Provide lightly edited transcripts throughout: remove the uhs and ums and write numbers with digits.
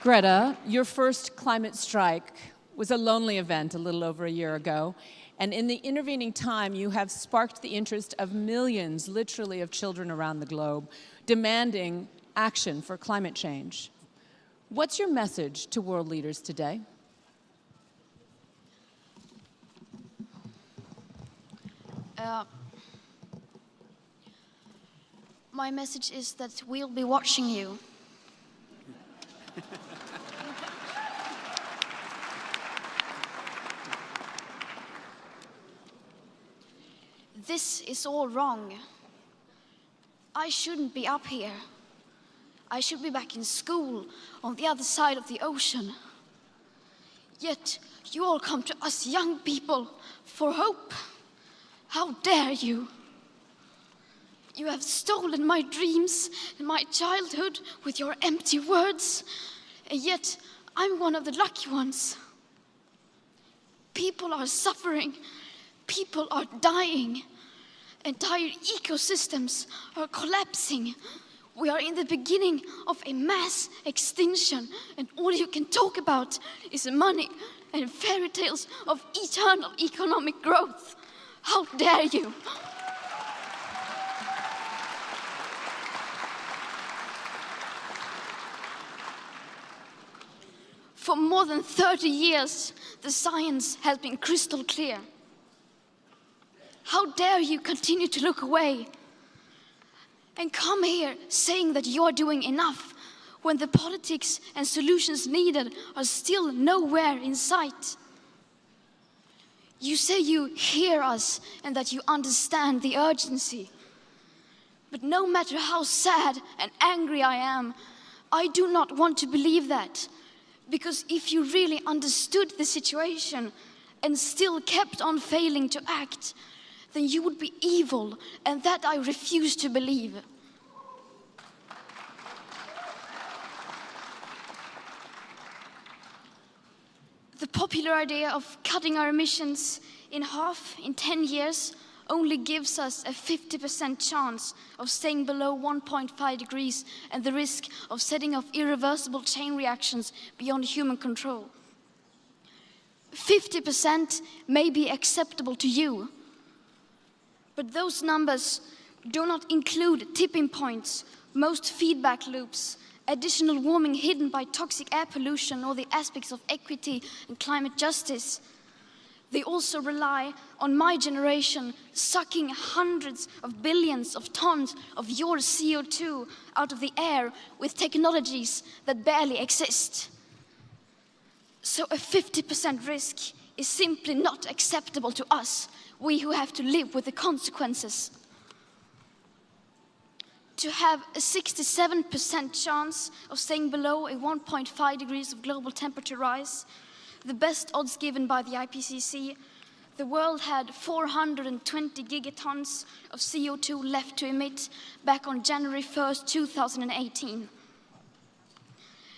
Greta, your first climate strike was a lonely event a little over a year ago, and in the intervening time, you have sparked the interest of millions, literally, of children around the globe, demanding action for climate change. What's your message to world leaders today? My message is that we'll be watching you. This is all wrong. I shouldn't be up here. I should be back in school on the other side of the ocean. Yet you all come to us young people for hope. How dare you? You have stolen my dreams and my childhood with your empty words, and yet I'm one of the lucky ones. People are suffering, people are dying, entire ecosystems are collapsing. We are in the beginning of a mass extinction, and all you can talk about is money and fairy tales of eternal economic growth. How dare you? For more than 30 years, the science has been crystal clear. How dare you continue to look away and come here saying that you're doing enough when the politics and solutions needed are still nowhere in sight? You say you hear us and that you understand the urgency. But no matter how sad and angry I am, I do not want to believe that. Because if you really understood the situation and still kept on failing to act, then you would be evil, and that I refuse to believe. The popular idea of cutting our emissions in half in 10 years only gives us a 50% chance of staying below 1.5 degrees and the risk of setting off irreversible chain reactions beyond human control. 50% may be acceptable to you, but those numbers do not include tipping points, most feedback loops, additional warming hidden by toxic air pollution, or the aspects of equity and climate justice. They also rely on my generation sucking hundreds of billions of tons of your CO2 out of the air with technologies that barely exist. So a 50% risk is simply not acceptable to us, we who have to live with the consequences. To have a 67% chance of staying below a 1.5 degrees of global temperature rise, the best odds given by the IPCC, the world had 420 gigatons of CO2 left to emit back on January 1st, 2018.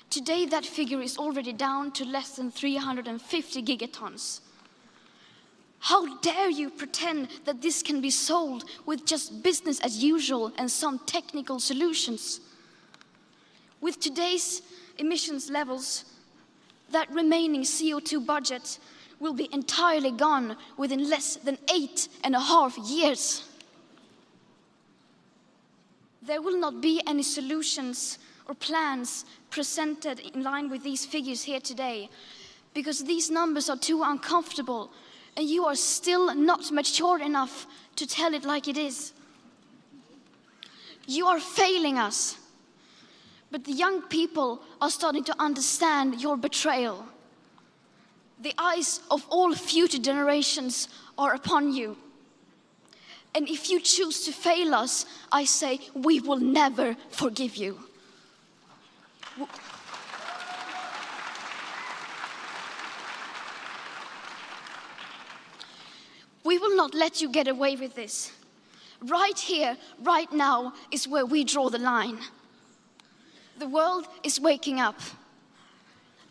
Today, that figure is already down to less than 350 gigatons. How dare you pretend that this can be solved with just business as usual and some technical solutions? With today's emissions levels, that remaining CO2 budget will be entirely gone within less than 8.5 years. There will not be any solutions or plans presented in line with these figures here today, because these numbers are too uncomfortable and you are still not mature enough to tell it like it is. You are failing us. But the young people are starting to understand your betrayal. The eyes of all future generations are upon you. And if you choose to fail us, I say we will never forgive you. We will not let you get away with this. Right here, right now, is where we draw the line. The world is waking up,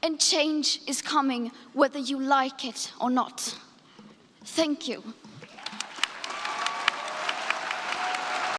and change is coming whether you like it or not. Thank you.